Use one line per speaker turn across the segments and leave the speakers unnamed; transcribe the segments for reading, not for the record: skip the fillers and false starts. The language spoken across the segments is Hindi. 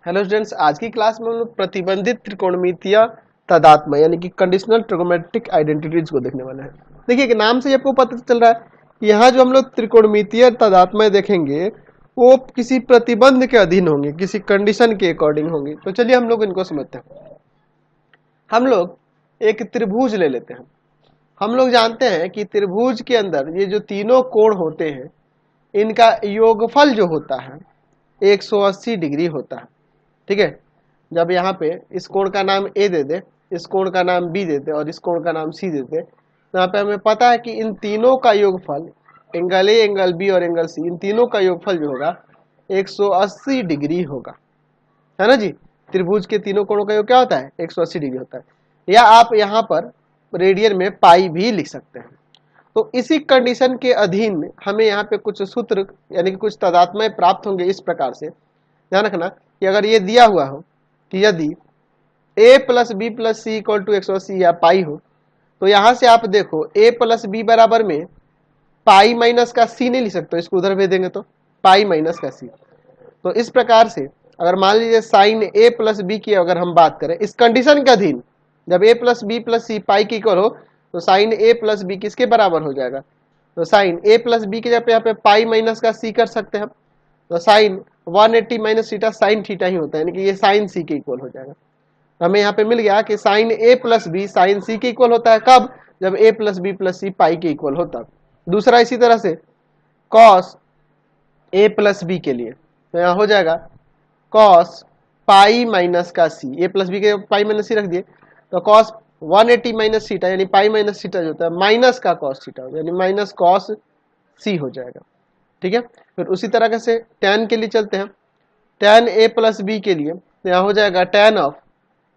हेलो स्टूडेंट्स, आज की क्लास में हम लोग प्रतिबंधित त्रिकोणमितीय तादात्म्य यानी कि कंडीशनल ट्रिगोनोमेट्रिक आइडेंटिटीज को देखने वाले हैं। देखिए कि नाम से ही आपको पता चल रहा है कि यहाँ जो हम लोग त्रिकोणमितीय तादात्म्य देखेंगे वो किसी प्रतिबंध के अधीन होंगे, किसी कंडीशन के अकॉर्डिंग होंगे। तो चलिए हम लोग इनको समझते हैं। हम लोग एक त्रिभुज ले लेते हैं। हम लोग जानते हैं कि त्रिभुज के अंदर ये जो तीनों कोण होते हैं इनका योगफल जो होता है 180 डिग्री होता है। ठीक है, जब यहाँ पे इस कोण का नाम ए दे दे, इस कोण का नाम बी दे दे और इस कोण का नाम सी दे दे, तो यहाँ पे हमें पता है कि इन तीनों का योगफल एंगल ए, एंगल बी और एंगल सी, इन तीनों का योगफल जो होगा 180 डिग्री होगा, है ना जी। त्रिभुज के तीनों कोणों का योग क्या होता है? 180 डिग्री होता है, या आप यहाँ पर रेडियन में पाई भी लिख सकते हैं। तो इसी कंडीशन के अधीन में हमें यहाँ पे कुछ सूत्र यानी कि कुछ तादात्म्य प्राप्त होंगे। इस प्रकार से ध्यान रखना कि अगर ये दिया हुआ हो कि यदि a plus B plus C equal to 180 या पाई हो, तो यहाँ से आप देखो a प्लस बी बराबर में पाई माइनस का सी नहीं लिख सकते, इसको उधर भेज देंगे तो पाई माइनस का सी। तो इस प्रकार से अगर मान लीजिए साइन a प्लस बी की अगर हम बात करें इस कंडीशन के अधीन, जब a प्लस बी प्लस सी पाई की इक्वल हो तो साइन a प्लस बी किसके बराबर हो जाएगा? तो साइन a प्लस बी के जगह यहाँ पे पाई माइनस का सी कर सकते हैं हम। तो sine 180 minus theta sine theta ही होता है, यानी कि ये साइन सी के इक्वल हो जाएगा। हमें यहाँ पे मिल गया कि sign A plus B sine C के इक्वल होता है। कब? जब ए प्लस बी प्लस सी पाई के इक्वल होता है। दूसरा इसी तरह से कॉस ए प्लस बी के लिए तो यहाँ हो जाएगा कॉस पाई माइनस का सी, ए प्लस बी के पाई माइनस सी रख दिए तो कॉस 180 माइनस थीटा यानी पाई माइनस थीटा जो होता है माइनस का कॉस थीटा यानी माइनस कॉस सी हो जाएगा। ठीक है, फिर उसी तरह से tan के लिए चलते हैं। tan a प्लस बी के लिए तो यहाँ हो जाएगा tan of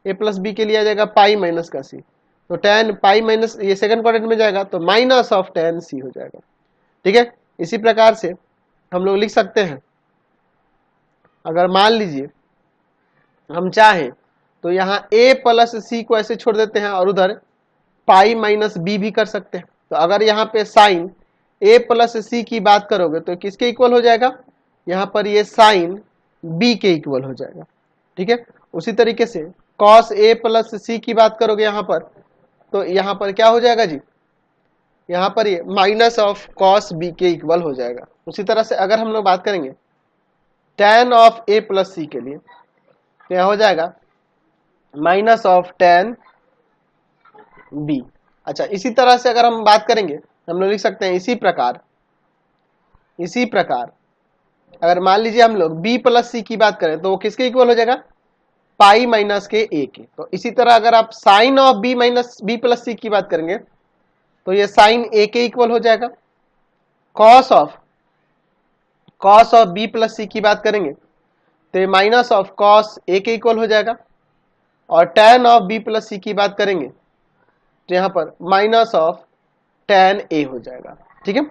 a plus B के लिए आ जाएगा पाई माइनस का सी, तो tan पाई माइनस ये सेकंड क्वाड्रेंट में जाएगा तो माइनस ऑफ tan सी हो जाएगा। ठीक है, इसी प्रकार से हम लोग लिख सकते हैं, अगर मान लीजिए हम चाहें तो यहाँ a प्लस सी को ऐसे छोड़ देते हैं और उधर पाई माइनस बी भी कर सकते हैं। तो अगर यहाँ पे साइन a प्लस सी की बात करोगे तो किसके इक्वल हो जाएगा? यहाँ पर ये साइन b के इक्वल हो जाएगा। ठीक है, उसी तरीके से cos a प्लस सी की बात करोगे यहाँ पर तो यहाँ पर क्या हो जाएगा जी? यहाँ पर ये माइनस ऑफ cos b के इक्वल हो जाएगा। उसी तरह से अगर हम लोग बात करेंगे tan ऑफ a प्लस सी के लिए तो यहाँ हो जाएगा माइनस ऑफ tan b। अच्छा, इसी तरह से अगर हम बात करेंगे हम लोग लिख सकते हैं इसी प्रकार अगर मान लीजिए हम लोग b प्लस सी की बात करें तो वो किसके इक्वल हो जाएगा? पाई माइनस के a के। तो इसी तरह अगर आप sine of b minus B plus C की बात करेंगे तो ये साइन a के इक्वल हो जाएगा। Cos of b plus C की बात करेंगे तो ये माइनस ऑफ कॉस a के इक्वल हो जाएगा। और tan of b plus C की बात करेंगे तो यहाँ पर माइनस ऑफ tan a हो जाएगा। ठीक है,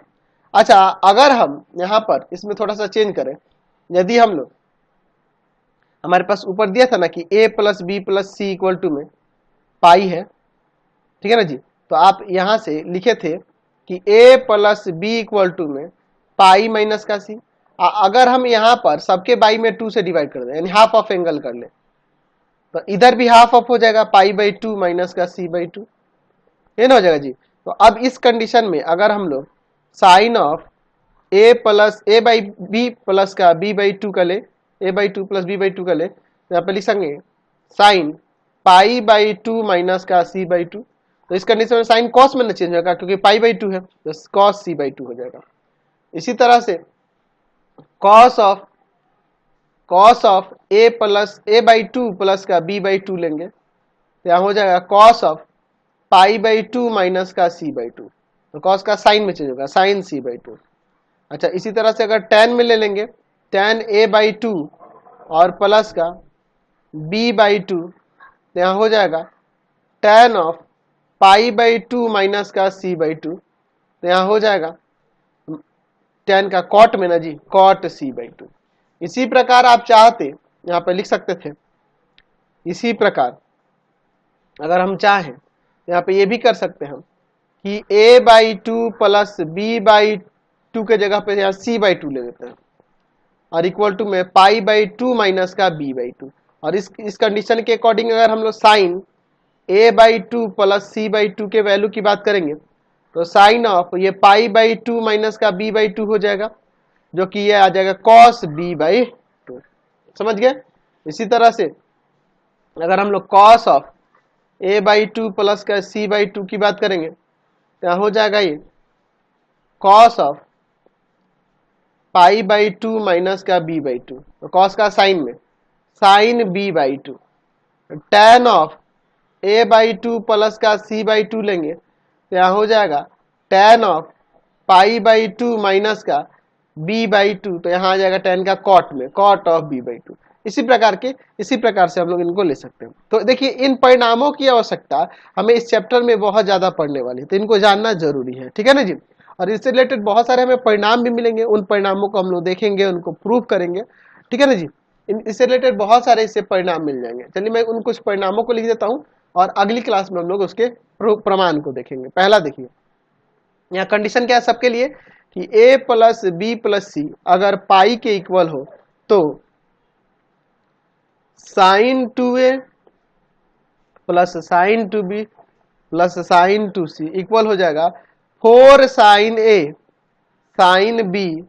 अच्छा अगर हम यहाँ पर इसमें थोड़ा सा चेंज करें, यदि हम लोग हमारे पास ऊपर दिया था ना कि a plus B plus C equal to में पाई है, ठीक है ना जी, तो आप यहाँ से लिखे थे कि a plus B equal to में पाई माइनस का सी। अगर हम यहाँ पर सबके बाई में 2 से डिवाइड कर दें यानी हाफ ऑफ एंगल कर ले तो इधर भी हाफ ऑफ हो जाएगा पाई बाई 2 माइनस का सी बाई 2, ये ना हो जाएगा जी। तो अब इस कंडीशन में अगर हम लोग sine of a plus A by B plus का b बाई 2 का ले, a by 2 plus b by 2 का ले तो यहाँ पे लिख सकेंगे साइन पाई बाई 2 माइनस का c बाई 2। तो इस कंडीशन में साइन कॉस में ना चेंज होगा क्योंकि पाई बाई 2 है तो कॉस c बाई 2 हो जाएगा। इसी तरह से cos of a plus A by 2 plus का b बाई 2 लेंगे तो यहाँ हो जाएगा cos of pi by 2 minus का c बाई 2, तो कॉस का साइन में चेंज होगा साइन c बाई 2। अच्छा, इसी तरह से अगर tan में ले लेंगे tan a बाई 2 और प्लस का b बाई 2 तो यहाँ हो जाएगा tan of pi by 2 minus का c बाई 2, तो यहाँ हो जाएगा tan का कॉट में ना जी कॉट c बाई 2। इसी प्रकार आप चाहते यहाँ पे लिख सकते थे, इसी प्रकार अगर हम चाहें यहाँ पे ये भी कर सकते हैं कि a by 2 plus b by 2 के जगह पे यहाँ c बाई 2 ले लेते हैं। और इक्वल टू में पाई बाई टू माइनस का बी बाई टू। और इस कंडीशन के अकॉर्डिंग अगर हम लोग sine A by two plus C by two के वैल्यू की बात करेंगे तो साइन ऑफ ये पाई बाई टू माइनस का बी बाई टू हो जाएगा, जो कि ये आ जाएगा कॉस बी बाई टू। समझ गए? इसी तरह से अगर हम लोग cos of A by two plus का सी बाई टू की बात करेंगे तो यहाँ हो जाएगा ये cos of pi by two minus का बी बाई टू, तो कॉस का साइन में sine B by two, tan of A by two plus का सी बाई टू लेंगे तो यहाँ हो जाएगा tan of pi by two minus का बी बाई टू, तो यहाँ आ जाएगा टेन का कॉट में cot of B by two. इसी प्रकार से हम लोग इनको ले सकते हैं। तो देखिए इन परिणामों की आवश्यकता हमें इस चैप्टर में बहुत ज्यादा पढ़ने वाली है, तो इनको जानना जरूरी है। ठीक है ना जी? और इससे रिलेटेड बहुत सारे हमें परिणाम भी मिलेंगे, उन परिणामों को हम लोग देखेंगे, उनको प्रूव करेंगे। ठीक है ना जी? इससे रिलेटेड बहुत सारे इससे परिणाम मिल जाएंगे। चलिए मैं उन कुछ परिणामों को लिख देता हूँ और अगली क्लास में हम लोग उसके प्रमाण को देखेंगे। पहला देखिए, यहाँ कंडीशन क्या है सबके लिए कि a plus B plus C अगर पाई के इक्वल हो तो sine two A plus sine two B plus sine two C equal हो जाएगा 4 sine A sine B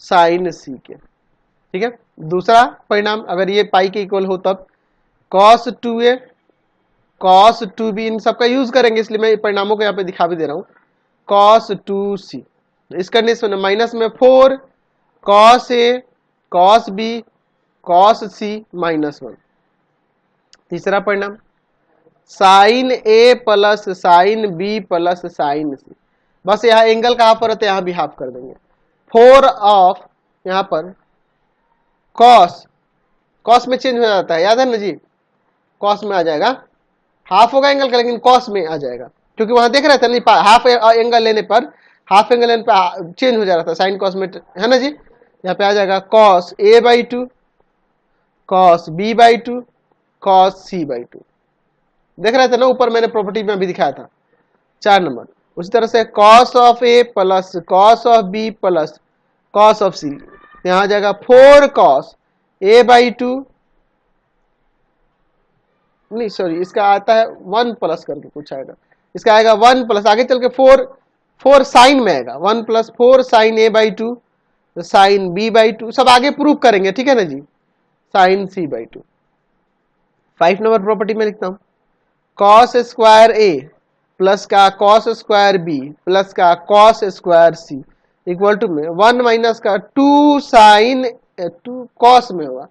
sine C के। ठीक है? दूसरा परिणाम अगर ये पाई के इक्वल हो तब cos two A cos to be, इन सबका यूज करेंगे इसलिए मैं परिणामों को यहाँ पे दिखा भी दे रहा हूँ, कॉस टू सी। इस कंडीशन में माइनस में 4 cos A cos B cos C minus 1। तीसरा परिणाम sine A plus sine B plus sine C, बस यहाँ एंगल कहाँ पर है यहाँ भी हाफ कर देंगे। 4 ऑफ यहाँ पर कॉस, कॉस में चेंज हो जाता है, याद है ना जी? कॉस में आ जाएगा, हाफ होगा एंगल का लेकिन कॉस में आ जाएगा, क्योंकि वहां देख रहे थे नहीं हाफ एंगल लेने पर हाफ एंगल लेने पर चेंज हो जा रहा था साइन कॉस में, है ना जी? यहाँ पे आ जाएगा cos A by two cos B by two cos C by two. देख रहे थे ना ऊपर मैंने प्रॉपर्टी में भी दिखाया था 4 नंबर। उसी तरह से cos of A plus cos of B plus cos of C, यहाँ आ जाएगा 4 कॉस ए बाई टू, नहीं सॉरी इसका आता है 1 प्लस करके कुछ आएगा, इसका आएगा 1 प्लस आगे चल के 4 साइन में आएगा 1 plus 4 sine A by two sine B by two, सब आगे प्रूव करेंगे। ठीक है ना जी? Sine C by two. 5 number property में लिखता हूं कॉस स्क्वायर ए प्लस का कॉस स्क्वायर बी प्लस का cos square C equal to में 1 माइनस का 2 साइन 2 कॉस में होगा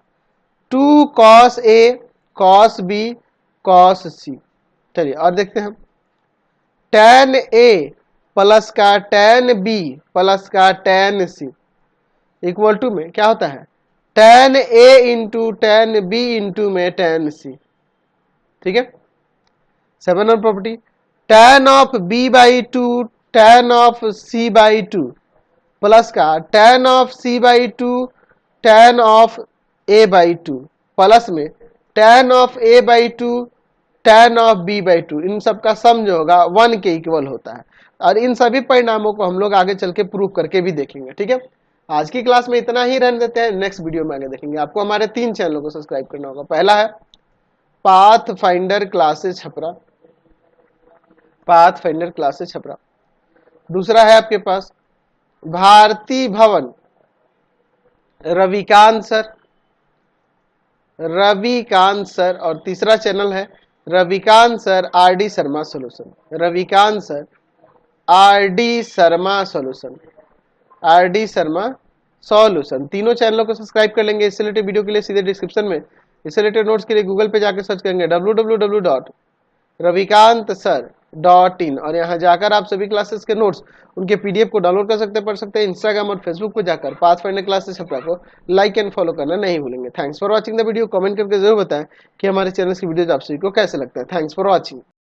2 cos A cos B cos C. चलिए और देखते हैं tan ए प्लस का tan बी प्लस का tan सी इक्वल टू में क्या होता है tan A into tan B into में tan सी। ठीक है? 7 number property tan of B by two tan of C by two plus का tan of C by two tan of A by two plus में tan of A by two tan of B by two, इन सब का सम जो होगा 1 के इक्वल होता है। और इन सभी परिणामों को हम लोग आगे चल के प्रूव करके भी देखेंगे। ठीक है? आज की क्लास में इतना ही रहने देते हैं, नेक्स्ट वीडियो में आगे देखेंगे। आपको हमारे 3 चैनलों को सब्सक्राइब करना होगा। पहला है path finder classes Chhapra, path finder classes Chhapra. दूसरा है आपके पास भारती भवन रविकांत सर, रविकांत सर। और तीसरा चैनल है Ravikant sir R D Sharma solution, Ravikant sir R D Sharma solution, R D Sharma solution. तीनों चैनलों को सब्सक्राइब कर लेंगे। इससे रिलेटेड वीडियो के लिए सीधे डिस्क्रिप्शन में, इससे रिलेटेड नोट्स के लिए गूगल पे जाकर सर्च करेंगे www.ravikantsir.in और यहाँ जाकर आप सभी क्लासेस के नोट्स उनके पीडीएफ को डाउनलोड कर सकते हैं, पढ़ सकते हैं। इंस्टाग्राम और फेसबुक पर जाकर पाथ फाइंडर क्लासेस छपरा को लाइक एंड फॉलो करना नहीं भूलेंगे। Thanks for watching the video. Comment करके जरूर बताएं कि हमारे चैनल की वीडियोज आप सभी को कैसे लगता है। Thanks for watching.